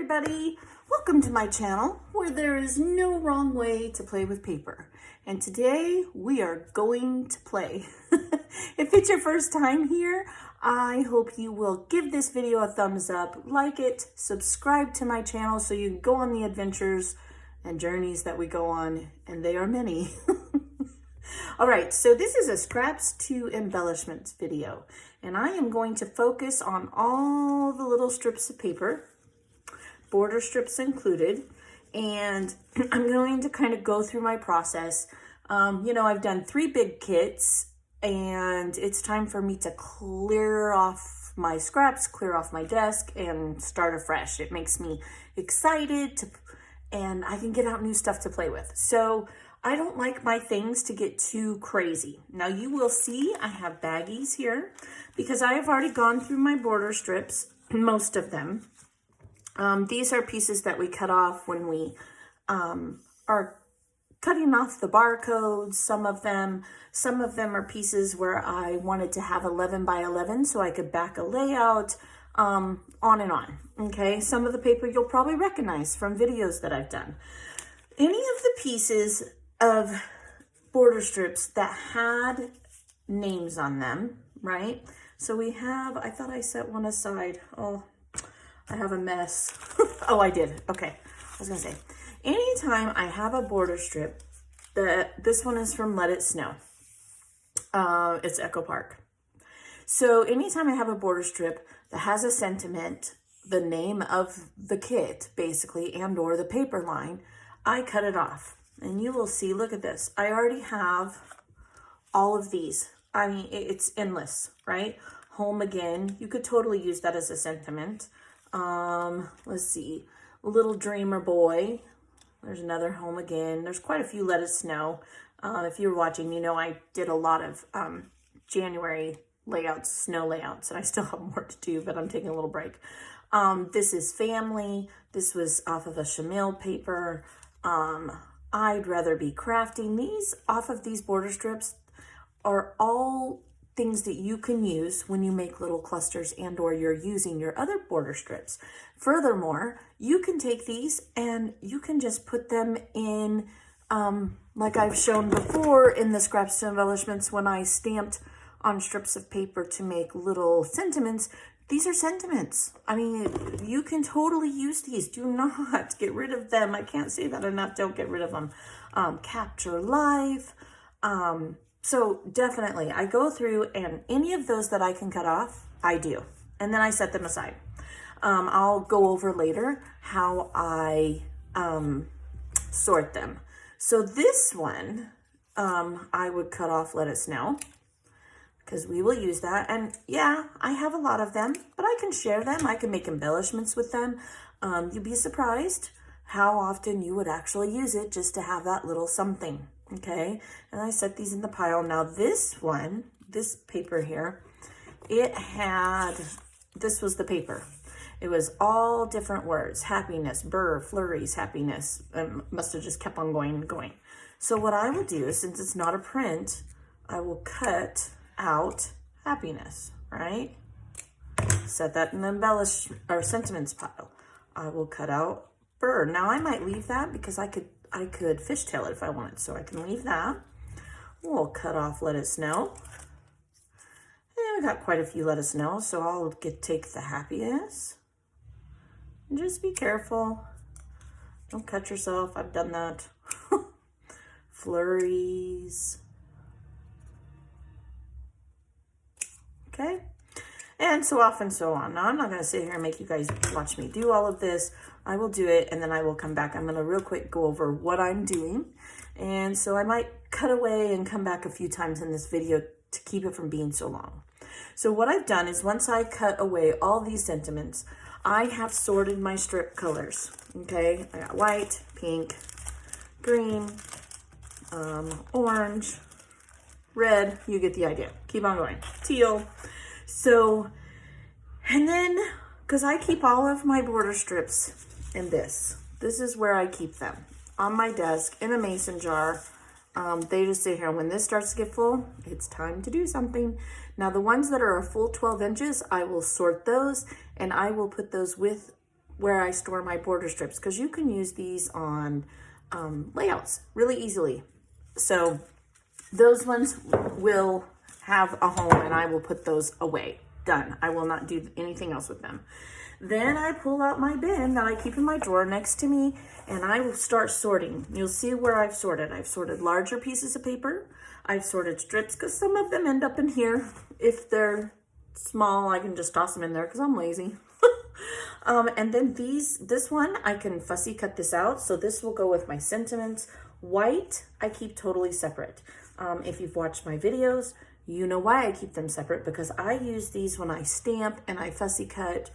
everybody, welcome to my channel where there is no wrong way to play with paper. And today we are going to play. If it's your first time here, I hope you will give this video a thumbs up, like it, subscribe to my channel so you can go on the adventures and journeys that we go on, and they are many. All right, so this is a scraps to embellishments video, and I am going to focus on all the little strips of paper, border strips included, and I'm going to kind of go through my process. You know, I've done 3 big kits, and it's time for me to clear off my scraps, clear off my desk, and start afresh. It makes me excited and I can get out new stuff to play with. So I don't like my things to get too crazy. Now you will see I have baggies here because I have already gone through my border strips, most of them. These are pieces that we cut off when we are cutting off the barcodes. Some of them are pieces where I wanted to have 11 by 11 so I could back a layout, on and on. Okay, some of the paper you'll probably recognize from videos that I've done. Any of the pieces of border strips that had names on them, right? So we have, I thought I set one aside. Oh, I have a mess. Oh, I did. Okay. I was going to say, anytime I have a border strip, this one is from Let It Snow. It's Echo Park. So anytime I have a border strip that has a sentiment, the name of the kit, basically, and or the paper line, I cut it off. And you will see, look at this. I already have all of these. I mean, it's endless, right? Home Again. You could totally use that as a sentiment. Let's see. Little Dreamer Boy. There's another Home Again. There's quite a few Let It Snow. If you were watching, you know I did a lot of January layouts, snow layouts, and I still have more to do, but I'm taking a little break. This is Family. This was off of a chenille paper. I'd Rather Be Crafting. These, off of these border strips, are all things that you can use when you make little clusters and or you're using your other border strips. Furthermore, you can take these and you can just put them in, like I've shown before in the scraps to embellishments when I stamped on strips of paper to make little sentiments. These are sentiments. I mean, you can totally use these. Do not get rid of them. I can't say that enough. Don't get rid of them. Capture Life. So definitely, I go through and any of those that I can cut off, I do. And then I set them aside. I'll go over later how I sort them. So this one, I would cut off Let It Snow, because we will use that. And yeah, I have a lot of them, but I can share them. I can make embellishments with them. You'd be surprised how often you would actually use it just to have that little something, okay? And I set these in the pile. Now this one, this paper here, this was the paper. It was all different words: happiness, burr, flurries, happiness. Must have just kept on going and going. So what I will do, since it's not a print, I will cut out happiness, right? Set that in the embellish or sentiments pile. I will cut out burr. Now I might leave that because I could fishtail it if I wanted, so I can leave that. We'll cut off Let It Snow. And I got quite a few Let It Snow, so I'll take the happiness. And just be careful. Don't cut yourself. I've done that. Flurries. Okay, and so off and so on. Now, I'm not going to sit here and make you guys watch me do all of this. I will do it, and then I will come back. I'm going to real quick go over what I'm doing. And so I might cut away and come back a few times in this video to keep it from being so long. So what I've done is once I cut away all these sentiments, I have sorted my strip colors. Okay, I got white, pink, green, orange, red, you get the idea. Keep on going. Teal. So, and then, because I keep all of my border strips in this is where I keep them, on my desk in a mason jar. They just sit here. When this starts to get full, it's time to do something. Now the ones that are a full 12 inches, I will sort those and I will put those with where I store my border strips, because you can use these on layouts really easily. So those ones will have a home, and I will put those away. Done. I will not do anything else with them. Then I pull out my bin that I keep in my drawer next to me, and I will start sorting. You'll see where I've sorted. I've sorted larger pieces of paper. I've sorted strips, because some of them end up in here. If they're small, I can just toss them in there because I'm lazy. And then this one, I can fussy cut this out. So this will go with my sentiments. White, I keep totally separate. If you've watched my videos, you know why I keep them separate, because I use these when I stamp and I fussy cut,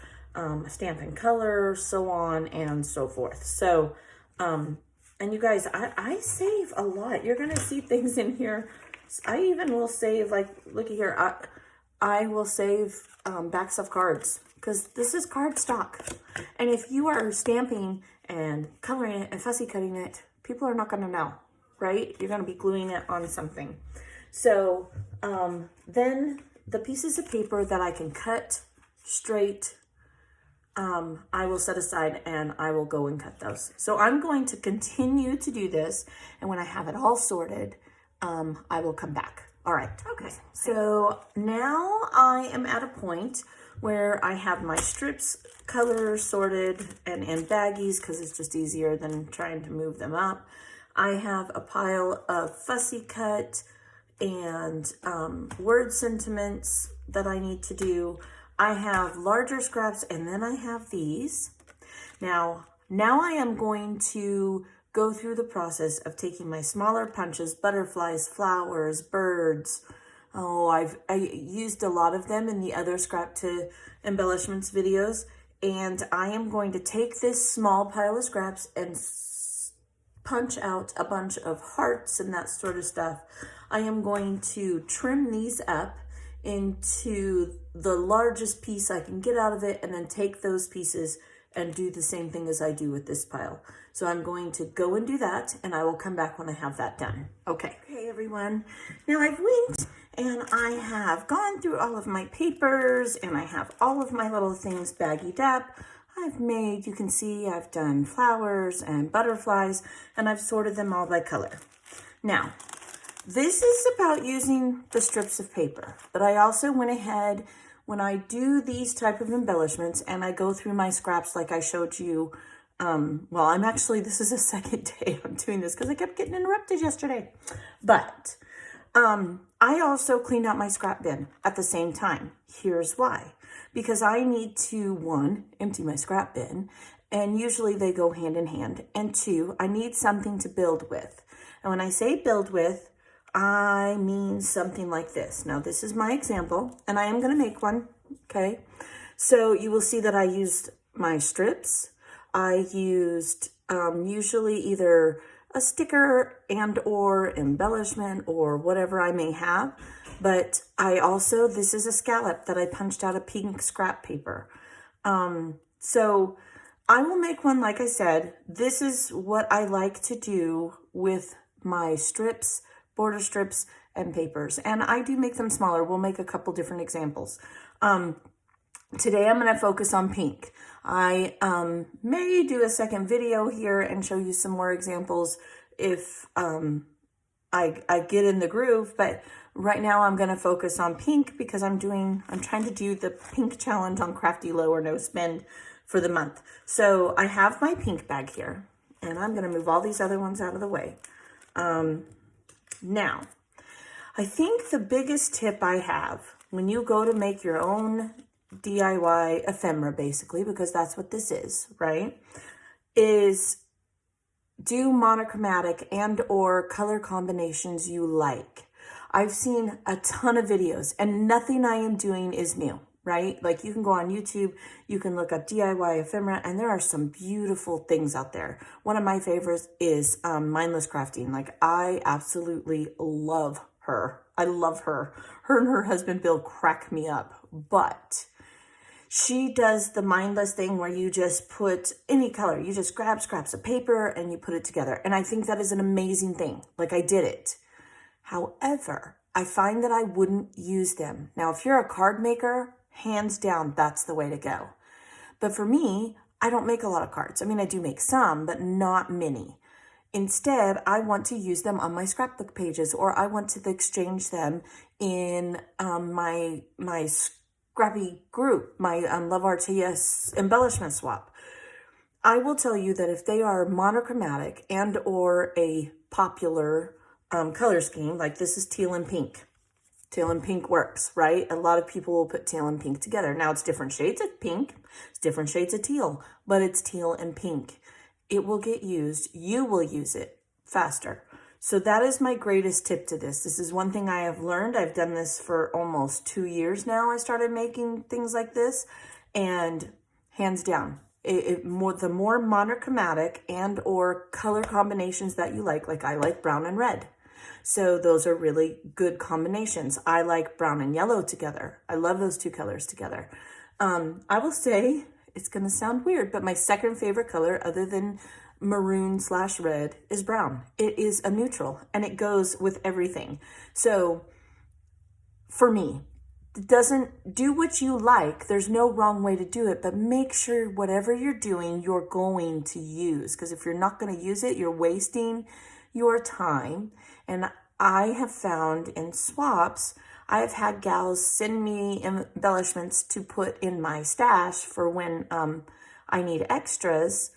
stamp in color, so on and so forth. So, and you guys, I save a lot. You're going to see things in here. I even will save, like, look at here. I will save backs of cards, because this is cardstock. And if you are stamping and coloring it and fussy cutting it, people are not going to know, right? You're going to be gluing it on something. So then the pieces of paper that I can cut straight, I will set aside, and I will go and cut those. So I'm going to continue to do this. And when I have it all sorted, I will come back. All right. Okay. So now I am at a point where I have my strips, colors sorted and in baggies, because it's just easier than trying to move them up. I have a pile of fussy cut and word sentiments that I need to do. I have larger scraps, and then I have these. Now I am going to go through the process of taking my smaller punches, butterflies, flowers, birds. Oh, I used a lot of them in the other scrap to embellishments videos. And I am going to take this small pile of scraps and punch out a bunch of hearts and that sort of stuff. I am going to trim these up into the largest piece I can get out of it, and then take those pieces and do the same thing as I do with this pile. So I'm going to go and do that, and I will come back when I have that done. Okay, everyone. Now I've went and I have gone through all of my papers, and I have all of my little things baggied up. I've made, you can see I've done flowers and butterflies, and I've sorted them all by color. Now, this is about using the strips of paper, but I also went ahead when I do these type of embellishments and I go through my scraps like I showed you. Well, I'm actually, this is the second day I'm doing this because I kept getting interrupted yesterday. But I also cleaned out my scrap bin at the same time. Here's why. Because I need to, one, empty my scrap bin, and usually they go hand in hand. And two, I need something to build with. And when I say build with, I mean something like this. Now, this is my example, and I am going to make one, okay? So you will see that I used my strips. I used usually either a sticker and or embellishment or whatever I may have. But I also, this is a scallop that I punched out of pink scrap paper. So I will make one, like I said. This is what I like to do with my strips, border strips, and papers. And I do make them smaller. We'll make a couple different examples. Today I'm going to focus on pink. I may do a second video here and show you some more examples if I get in the groove, but right now I'm going to focus on pink because I'm trying to do the pink challenge on Crafty Low or No Spend for the month. So I have my pink bag here, and I'm going to move all these other ones out of the way. Now, I think the biggest tip I have when you go to make your own DIY ephemera, basically, because that's what this is, right, is do monochromatic and or color combinations you like. I've seen a ton of videos, and nothing I am doing is new, right? Like, you can go on YouTube, you can look up DIY ephemera, and there are some beautiful things out there. One of my favorites is Mindless Crafting. Like, I absolutely love her. I love her. Her and her husband Bill crack me up, but she does the mindless thing where you just put any color, you just grab scraps of paper and you put it together. And I think that is an amazing thing. Like, I did it. However, I find that I wouldn't use them. Now, if you're a card maker, hands down, that's the way to go. But for me, I don't make a lot of cards. I mean, I do make some, but not many. Instead, I want to use them on my scrapbook pages, or I want to exchange them in my scrappy group, my Love RTS embellishment swap. I will tell you that if they are monochromatic and or a popular color scheme, like this is teal and pink. Teal and pink works, right? A lot of people will put teal and pink together. Now it's different shades of pink, it's different shades of teal, but it's teal and pink. It will get used. You will use it faster. So that is my greatest tip to this. This is one thing I have learned. I've done this for almost 2 years now. I started making things like this, and hands down, the more monochromatic and or color combinations that you like I like brown and red. So those are really good combinations. I like brown and yellow together. I love those two colors together. I will say, it's going to sound weird, but my second favorite color other than maroon/red is brown. It is a neutral and it goes with everything. So for me, it doesn't do what you like. There's no wrong way to do it, but make sure whatever you're doing, you're going to use. Because if you're not going to use it, you're wasting your time. And I have found in swaps, I've had gals send me embellishments to put in my stash for when I need extras.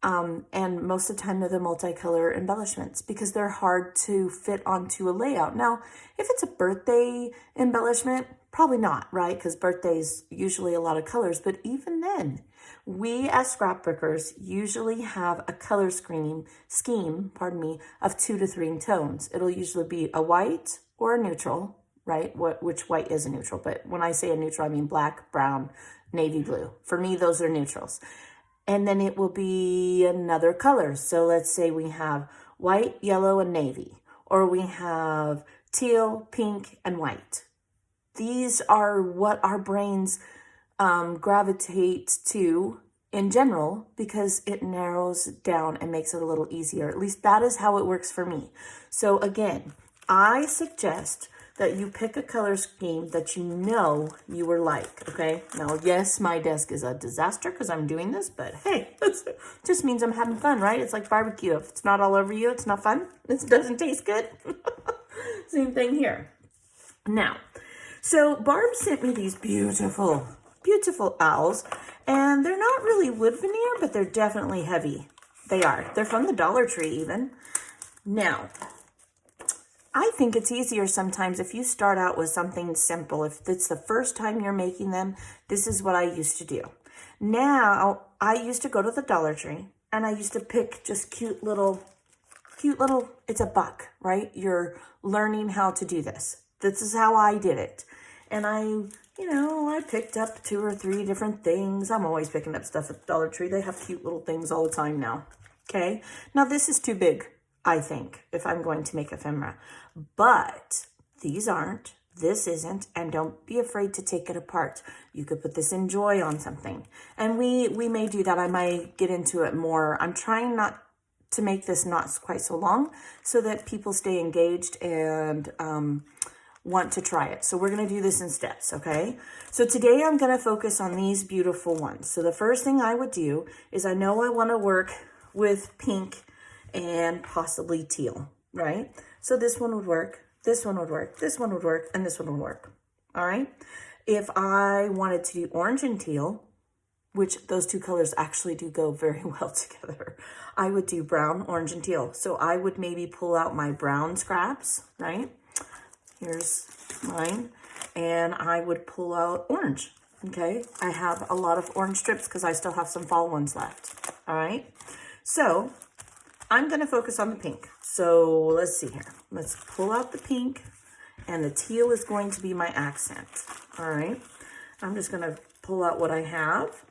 And most of the time they're the multicolor embellishments because they're hard to fit onto a layout. Now, if it's a birthday embellishment, probably not, right? Because birthdays usually a lot of colors, but even then, we as scrapbookers usually have a color scheme, of 2 to 3 tones. It'll usually be a white or a neutral, right? Which white is a neutral, but when I say a neutral, I mean black, brown, navy blue. For me, those are neutrals. And then it will be another color. So let's say we have white, yellow, and navy, or we have teal, pink, and white. These are what our brains gravitate to in general because it narrows down and makes it a little easier. At least that is how it works for me. So again, I suggest that you pick a color scheme that you know you will like, okay? Now, yes, my desk is a disaster because I'm doing this, but hey, it just means I'm having fun, right? It's like barbecue. If it's not all over you, it's not fun. It doesn't taste good. Same thing here. Now, so Barb sent me these beautiful, beautiful owls, and they're not really wood veneer, but they're definitely heavy. They are. They're from the Dollar Tree even. Now, I think it's easier sometimes if you start out with something simple. If it's the first time you're making them, this is what I used to do. Now, I used to go to the Dollar Tree and I used to pick just cute little, it's a buck, right? You're learning how to do this. This is how I did it. And I picked up 2 or 3 different things. I'm always picking up stuff at the Dollar Tree. They have cute little things all the time now. Okay. Now this is too big, I think, if I'm going to make ephemera. But these aren't, this isn't, and don't be afraid to take it apart. You could put this in Joy on something. And we may do that. I might get into it more. I'm trying not to make this not quite so long so that people stay engaged and want to try it. So we're going to do this in steps, okay? So today I'm going to focus on these beautiful ones. So the first thing I would do is I know I want to work with pink and possibly teal, right? So this one would work, this one would work, this one would work, and this one would work, all right? If I wanted to do orange and teal, which those 2 colors actually do go very well together, I would do brown, orange, and teal. So I would maybe pull out my brown scraps, right? Here's mine, and I would pull out orange, okay? I have a lot of orange strips because I still have some fall ones left, all right? So I'm going to focus on the pink. So let's see here. Let's pull out the pink, and the teal is going to be my accent, all right? I'm just going to pull out what I have,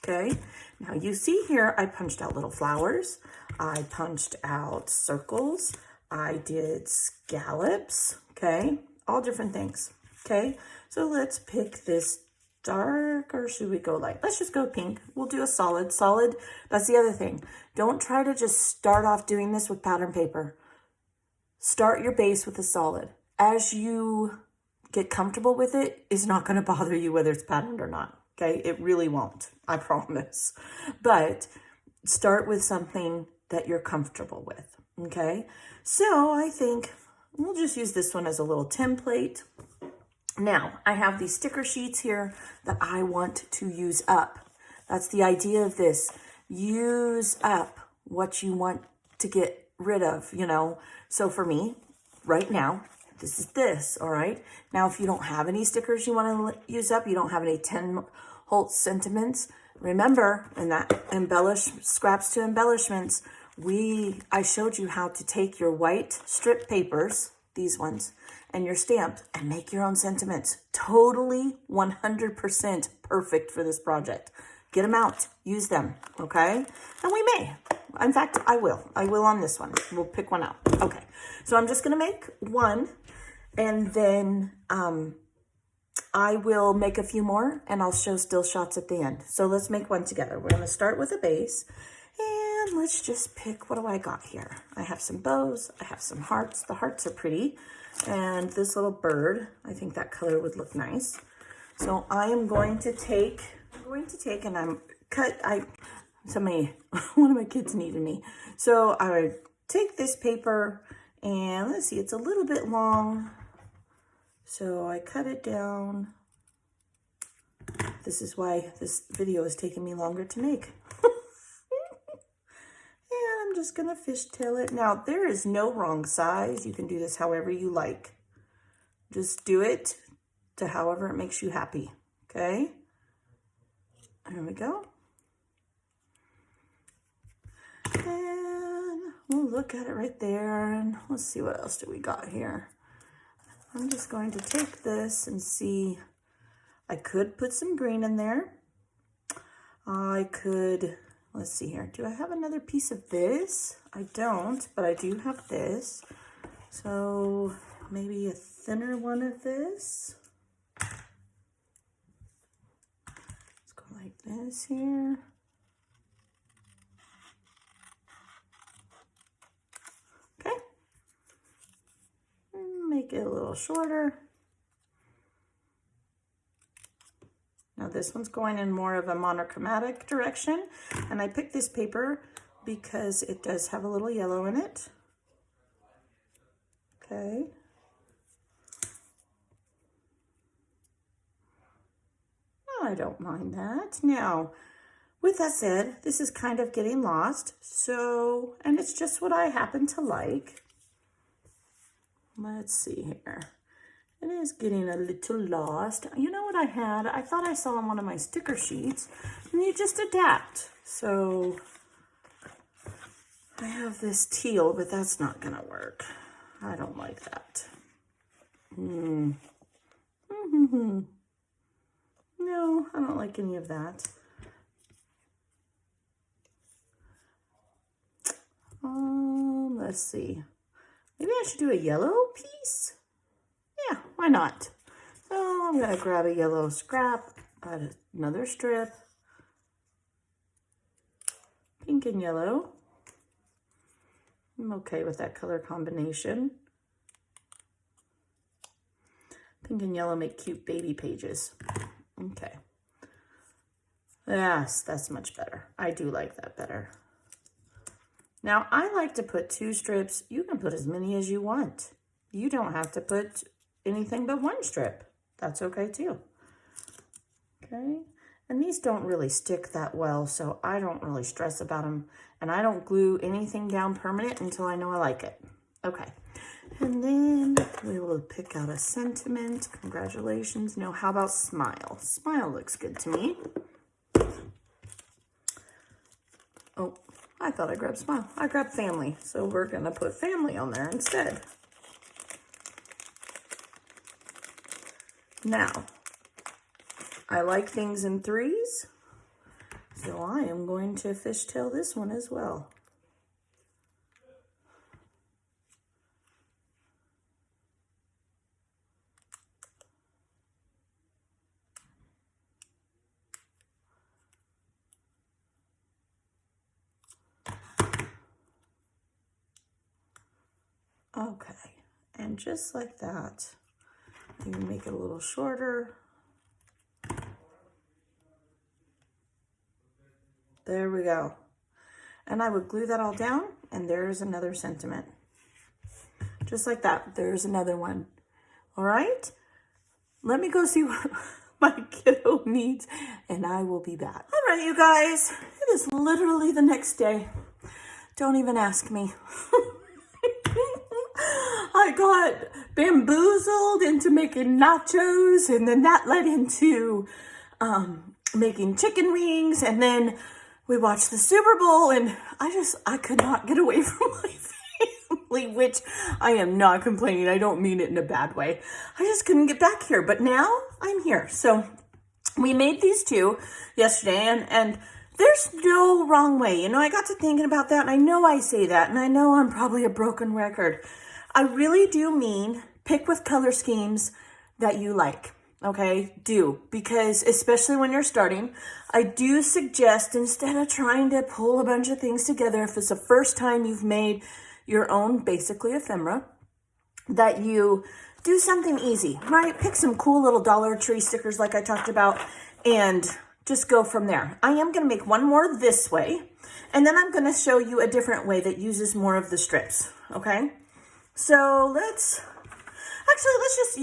okay? Now you see here, I punched out little flowers. I punched out circles. I did scallops, okay? All different things, okay? So let's pick this dark, or should we go light? Let's just go pink. We'll do a solid. Solid, that's the other thing. Don't try to just start off doing this with pattern paper. Start your base with a solid. As you get comfortable with it, it's not going to bother you whether it's patterned or not, Okay, it really won't, I promise. But start with something that you're comfortable with, okay? So I think we'll just use this one as a little template. Now, I have these sticker sheets here that I want to use up. That's the idea of this. Use up what you want to get rid of, you know? So for me, right now, this is this, all right? Now, if you don't have any stickers you want to use up, you don't have any 10 Holtz sentiments, remember, in that scraps to embellishments, I showed you how to take your white strip papers, these ones, and your stamp and make your own sentiments. Totally 100% perfect for this project. Get them out, use them, okay? And we may. In fact, I will on this one. We'll pick one out. Okay, so I'm just gonna make one, and then I will make a few more, and I'll show still shots at the end. So let's make one together. We're gonna start with a base, and let's just pick, what do I got here? I have some bows, I have some hearts. The hearts are pretty, and this little bird, I think that color would look nice. So I am going to take, and one of my kids needed me. So I would take this paper, and let's see, it's a little bit long. So I cut it down. This is why this video is taking me longer to make. And I'm just gonna fishtail it. Now, there is no wrong size. You can do this however you like. Just do it to however it makes you happy, okay? There we go. And we'll look at it right there, and let's see what else do we got here. I'm just going to take this and see, I could put some green in there. I could, let's see here. Do I have another piece of this? I don't, but I do have this. So maybe a thinner one of this. Let's go like this here. Okay. Make it a little shorter. Now this one's going in more of a monochromatic direction, and I picked this paper because it does have a little yellow in it. Okay. I don't mind that. Now, with that said, this is kind of getting lost, so, and it's just what I happen to like. Let's see here. It is getting a little lost. You know what I had? I thought I saw on one of my sticker sheets, and you just adapt. So I have this teal, but that's not gonna work. I don't like that. No, I don't like any of that. Let's see. Maybe I should do a yellow piece. Yeah, why not? So I'm gonna grab a yellow scrap, add another strip, pink and yellow. I'm okay with that color combination. Pink and yellow make cute baby pages. Okay. Yes, that's much better. I do like that better. Now, I like to put 2 strips. You can put as many as you want. You don't have to put anything but 1 strip. That's okay too. Okay, and these don't really stick that well, so I don't really stress about them. And I don't glue anything down permanent until I know I like it. Okay, and then we will pick out a sentiment. Congratulations. No, how about smile? Smile looks good to me. Oh, I thought I grabbed smile. I grabbed family, so we're gonna put family on there instead. Now, I like things in 3s, so I am going to fishtail this one as well. Okay, and just like that, you can make it a little shorter. There we go. And I would glue that all down, and there's another sentiment. Just like that, there's another one. All right, let me go see what my kiddo needs, and I will be back. All right, you guys, it is literally the next day. Don't even ask me. I got bamboozled into making nachos, and then that led into making chicken wings, and then we watched the Super Bowl, and I could not get away from my family, which I am not complaining. I don't mean it in a bad way. I just couldn't get back here, but now I'm here. So we made these two yesterday, and there's no wrong way. You know, I got to thinking about that, and I know I say that, and I know I'm probably a broken record. I really do mean pick with color schemes that you like. Okay, do, because especially when you're starting, I do suggest, instead of trying to pull a bunch of things together, if it's the first time you've made your own basically ephemera, that you do something easy, right? Pick some cool little Dollar Tree stickers like I talked about, and just go from there. I am going to make one more this way, and then I'm going to show you a different way that uses more of the strips, okay? So let's just,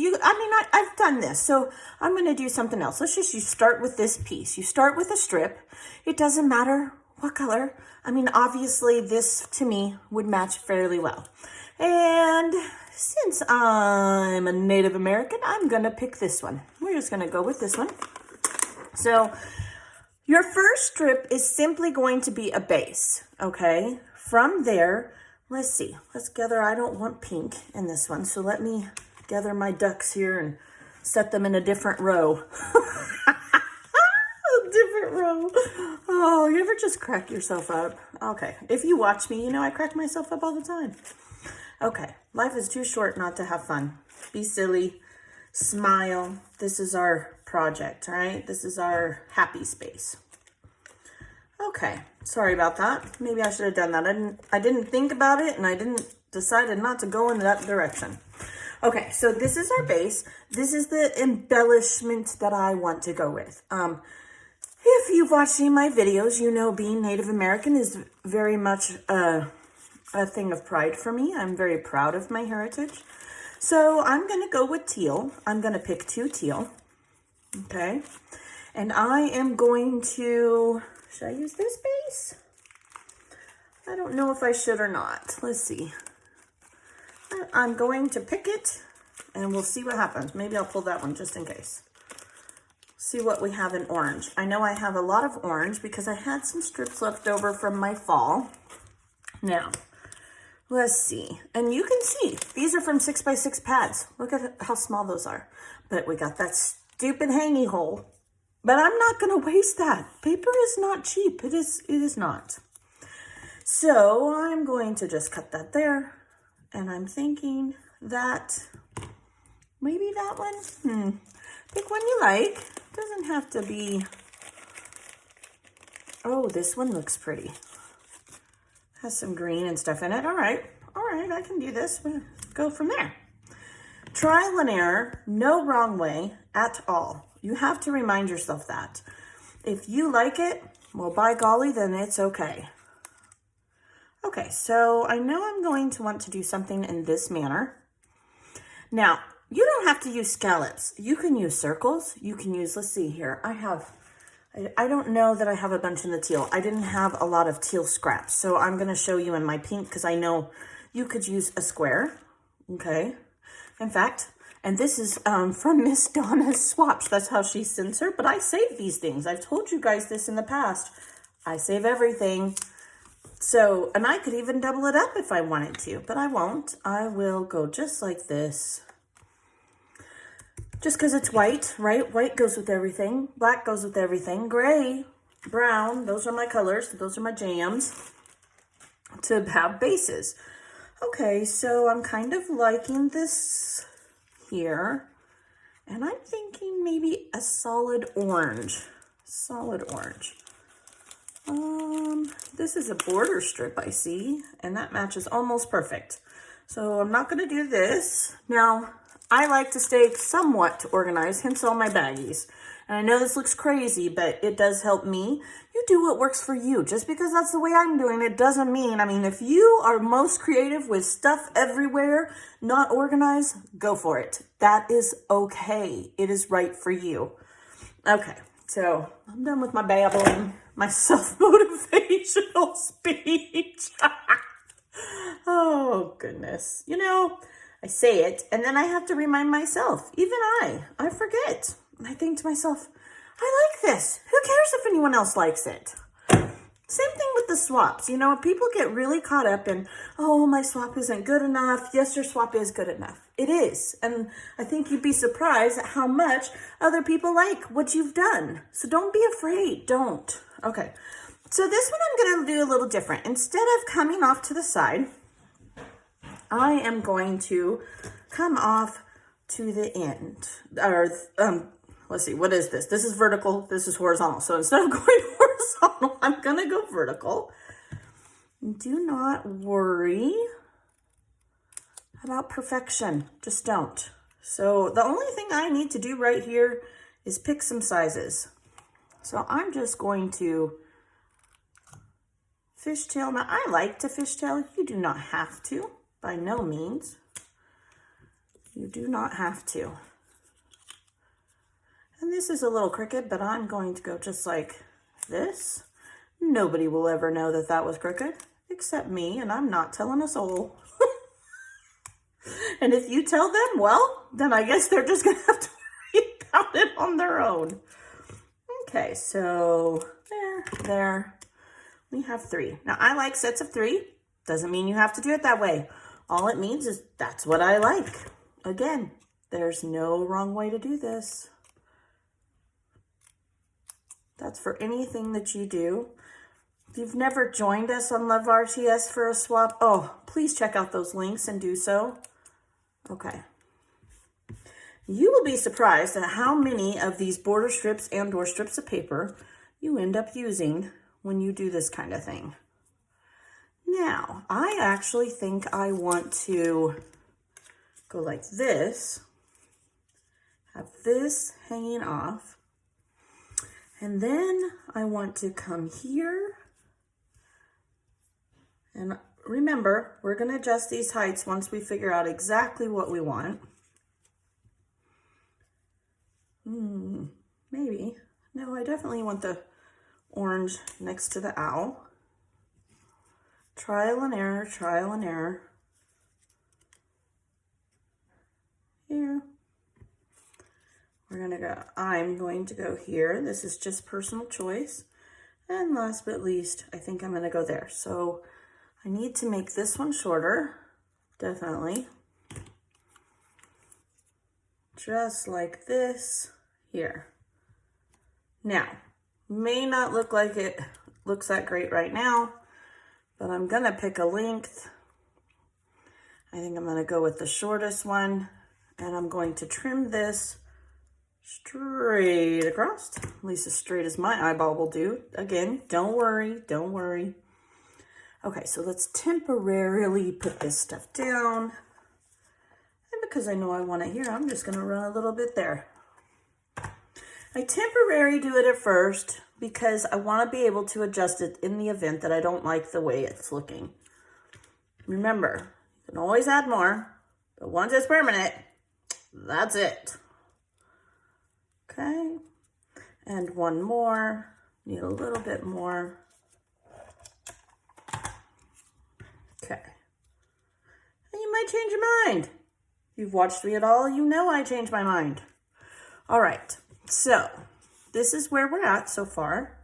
I've done this, so I'm going to do something else. You start with this piece. You start with a strip. It doesn't matter what color. I mean, obviously this to me would match fairly well. And since I'm a Native American, I'm going to pick this one. We're just going to go with this one. So your first strip is simply going to be a base, okay? From there, let's see. Let's gather. I don't want pink in this one, so let me gather my ducks here and set them in a different row. A different row. Oh, you ever just crack yourself up? Okay. If you watch me, you know I crack myself up all the time. Okay. Life is too short not to have fun. Be silly. Smile. This is our project, all right? This is our happy space. Okay. Sorry about that. Maybe I should have done that. I didn't think about it, and I decided not to go in that direction. Okay, so this is our base. This is the embellishment that I want to go with. If you've watched any of my videos, you know being Native American is very much a thing of pride for me. I'm very proud of my heritage. So I'm going to go with teal. I'm going to pick 2 teal. Okay, and I am going to, should I use this base? I don't know if I should or not. Let's see. I'm going to pick it, and we'll see what happens. Maybe I'll pull that one just in case. See what we have in orange. I know I have a lot of orange because I had some strips left over from my fall. Now, let's see. And you can see, these are from 6x6 pads. Look at how small those are. But we got that stupid hangy hole. But I'm not going to waste that. Paper is not cheap. It is not. So I'm going to just cut that there. And I'm thinking that maybe that one. Pick one you like. Doesn't have to be. Oh, this one looks pretty. Has some green and stuff in it. All right, I can do this. We'll go from there. Trial and error, no wrong way at all. You have to remind yourself that. If you like it, well, by golly, then it's okay. Okay, so I know I'm going to want to do something in this manner. Now, you don't have to use scallops. You can use circles. You can use, let's see here. I don't know that I have a bunch in the teal. I didn't have a lot of teal scraps. So I'm going to show you in my pink because I know you could use a square. Okay. In fact, and this is from Miss Donna's Swaps. That's how she sends her. But I save these things. I've told you guys this in the past. I save everything. So, and I could even double it up if I wanted to, but I won't. I will go just like this. Just because it's white, right? White goes with everything. Black goes with everything. Gray, brown, those are my colors. Those are my jams to have bases. Okay, so I'm kind of liking this here. And I'm thinking maybe a solid orange. Solid orange. This is a border strip I see, and that matches almost perfect. So I'm not going to do this. Now, I like to stay somewhat organized, hence all my baggies. And I know this looks crazy, but it does help me. You do what works for you. Just because that's the way I'm doing it doesn't mean, I mean, if you are most creative with stuff everywhere, not organized, go for it. That is okay. It is right for you. Okay, so I'm done with my babbling, my self-motivational speech. Oh, goodness. You know, I say it, and then I have to remind myself, even I forget. And I think to myself, I like this. Who cares if anyone else likes it? Same thing with the swaps. You know, people get really caught up in, oh, my swap isn't good enough. Yes, your swap is good enough. It is. And I think you'd be surprised at how much other people like what you've done. So don't be afraid. Don't. Okay. So this one I'm going to do a little different. Instead of coming off to the side, I am going to come off to the end. Or, let's see, what is this? This is vertical, this is horizontal. So instead of going horizontal, I'm gonna go vertical. Do not worry about perfection, just don't. So the only thing I need to do right here is pick some sizes. So I'm just going to fishtail. Now I like to fishtail, you do not have to, by no means. You do not have to. And this is a little crooked, but I'm going to go just like this. Nobody will ever know that that was crooked, except me, and I'm not telling a soul. And if you tell them, well, then I guess they're just gonna have to worry about it on their own. Okay, so there. We have 3. Now, I like sets of 3. Doesn't mean you have to do it that way. All it means is that's what I like. Again, there's no wrong way to do this. That's for anything that you do. If you've never joined us on Love RTS for a swap, oh, please check out those links and do so. Okay. You will be surprised at how many of these border strips and or strips of paper you end up using when you do this kind of thing. Now, I actually think I want to go like this, have this hanging off, and then I want to come here, and remember, we're going to adjust these heights once we figure out exactly what we want. Maybe. No, I definitely want the orange next to the owl. Trial and error, trial and error. Here. I'm going to go here. This is just personal choice. And last but least, I think I'm going to go there. So I need to make this one shorter, definitely. Just like this here. Now, may not look like it looks that great right now, but I'm going to pick a length. I think I'm going to go with the shortest one, and I'm going to trim this straight across, at least as straight as my eyeball will do. Again, don't worry, don't worry. Okay, so let's temporarily put this stuff down. And because I know I want it here, I'm just gonna run a little bit there. I temporarily do it at first because I wanna be able to adjust it in the event that I don't like the way it's looking. Remember, you can always add more, but once it's permanent, that's it. Okay, and one more, need a little bit more. Okay, and you might change your mind. If you've watched me at all, you know I change my mind. All right, so this is where we're at so far,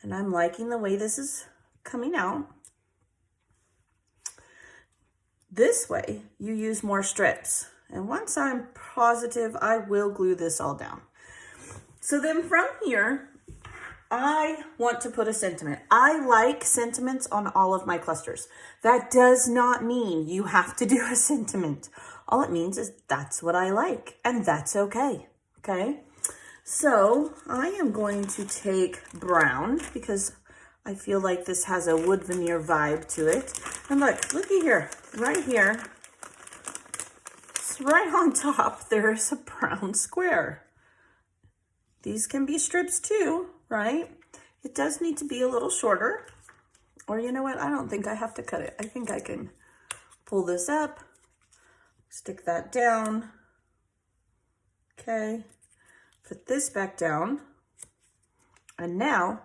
and I'm liking the way this is coming out. This way, you use more strips, and once I'm positive, I will glue this all down. So then from here, I want to put a sentiment. I like sentiments on all of my clusters. That does not mean you have to do a sentiment. All it means is that's what I like, and that's okay, okay? So I am going to take brown because I feel like this has a wood veneer vibe to it. And looky here, right here, notice right on top, there is a brown square. These can be strips too, right? It does need to be a little shorter. Or you know what? I don't think I have to cut it. I think I can pull this up, stick that down. Okay, put this back down. And now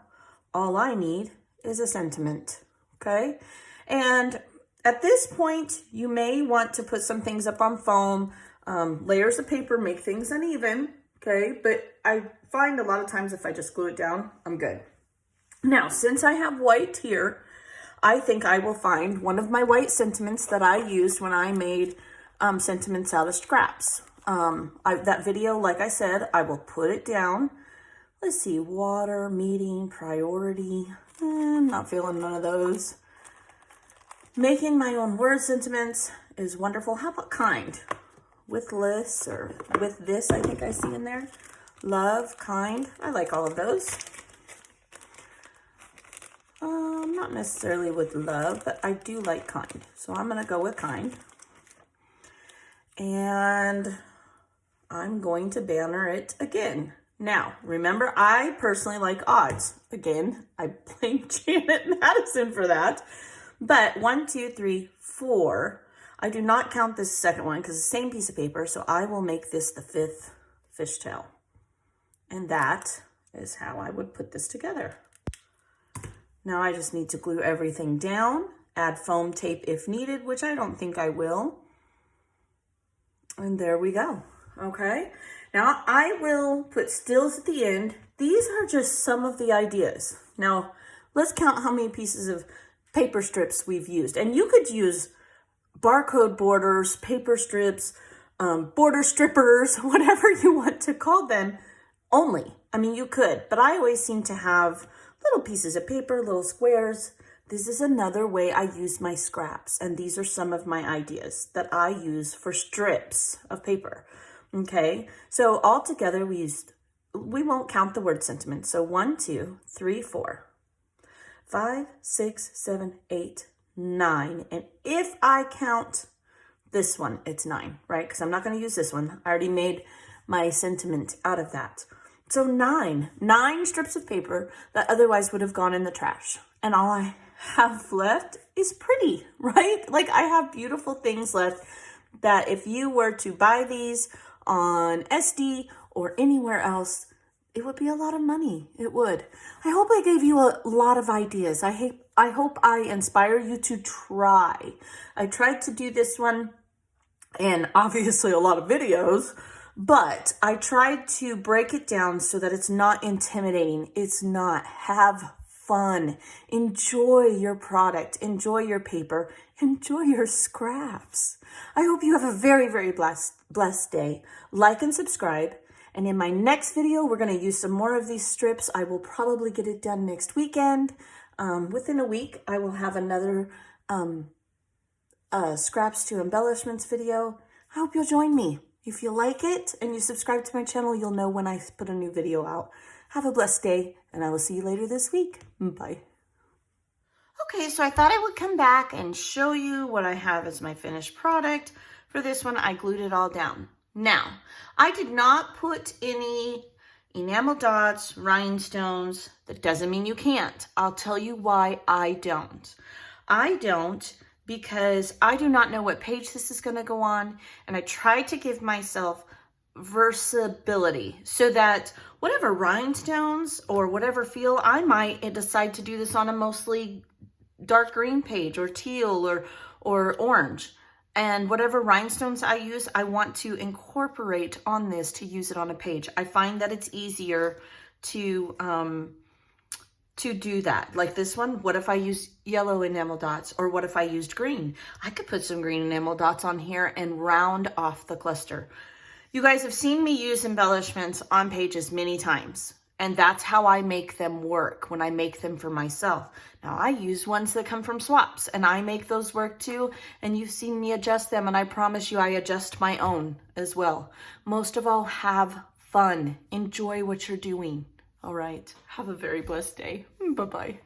all I need is a sentiment, okay? And at this point, you may want to put some things up on foam. Layers of paper make things uneven, okay? But I find a lot of times if I just glue it down, I'm good. Now, since I have white here, I think I will find one of my white sentiments that I used when I made sentiments out of scraps. That video, like I said, I will put it down. Let's see, water, meeting, priority. I'm not feeling none of those. Making my own word sentiments is wonderful. How about kind? With this or with this, I think I see in there. Love, kind. I like all of those. Not necessarily with love, but I do like kind. So I'm going to go with kind. And I'm going to banner it again. Now, remember, I personally like odds. Again, I blame Janet Madison for that. But 1, 2, 3, 4. I do not count this second one because it's the same piece of paper. So I will make this the 5th fishtail. And that is how I would put this together. Now I just need to glue everything down, add foam tape if needed, which I don't think I will. And there we go. Okay. Now I will put stills at the end. These are just some of the ideas. Now let's count how many pieces of paper strips we've used. And you could use barcode borders, paper strips, border strippers, whatever you want to call them only. I mean, you could, but I always seem to have little pieces of paper, little squares. This is another way I use my scraps. And these are some of my ideas that I use for strips of paper. Okay, so all together we won't count the word sentiment. So 1, 2, 3, 4, 5, 6, 7, 8, 9. And if I count this one, it's 9, right? Because I'm not going to use this one. I already made my sentiment out of that. So 9 strips of paper that otherwise would have gone in the trash. And all I have left is pretty, right? Like I have beautiful things left that if you were to buy these on SD or anywhere else, it would be a lot of money. It would. I hope I gave you a lot of ideas. I hope I inspire you to try. I tried to do this one and obviously a lot of videos, but I tried to break it down so that it's not intimidating. It's not. Have fun. Enjoy your product. Enjoy your paper. Enjoy your scraps. I hope you have a very, very blessed day. Like and subscribe. And in my next video, we're going to use some more of these strips. I will probably get it done next weekend. Within a week, I will have another scraps to embellishments video. I hope you'll join me. If you like it and you subscribe to my channel, you'll know when I put a new video out. Have a blessed day, and I will see you later this week. Bye. Okay, so I thought I would come back and show you what I have as my finished product. For this one, I glued it all down. Now, I did not put any enamel dots, rhinestones. That doesn't mean you can't. I'll tell you why I don't. I don't because I do not know what page this is going to go on, and I tried to give myself versatility so that whatever rhinestones or whatever feel, I might decide to do this on a mostly dark green page or teal or orange. And whatever rhinestones I use, I want to incorporate on this to use it on a page. I find that it's easier to do that. Like this one, what if I use yellow enamel dots, or what if I used green? I could put some green enamel dots on here and round off the cluster. You guys have seen me use embellishments on pages many times, and that's how I make them work when I make them for myself. Now I use ones that come from swaps, and I make those work too, and you've seen me adjust them, and I promise you I adjust my own as well. Most of all, have fun. Enjoy what you're doing. All right. Have a very blessed day. Bye-bye.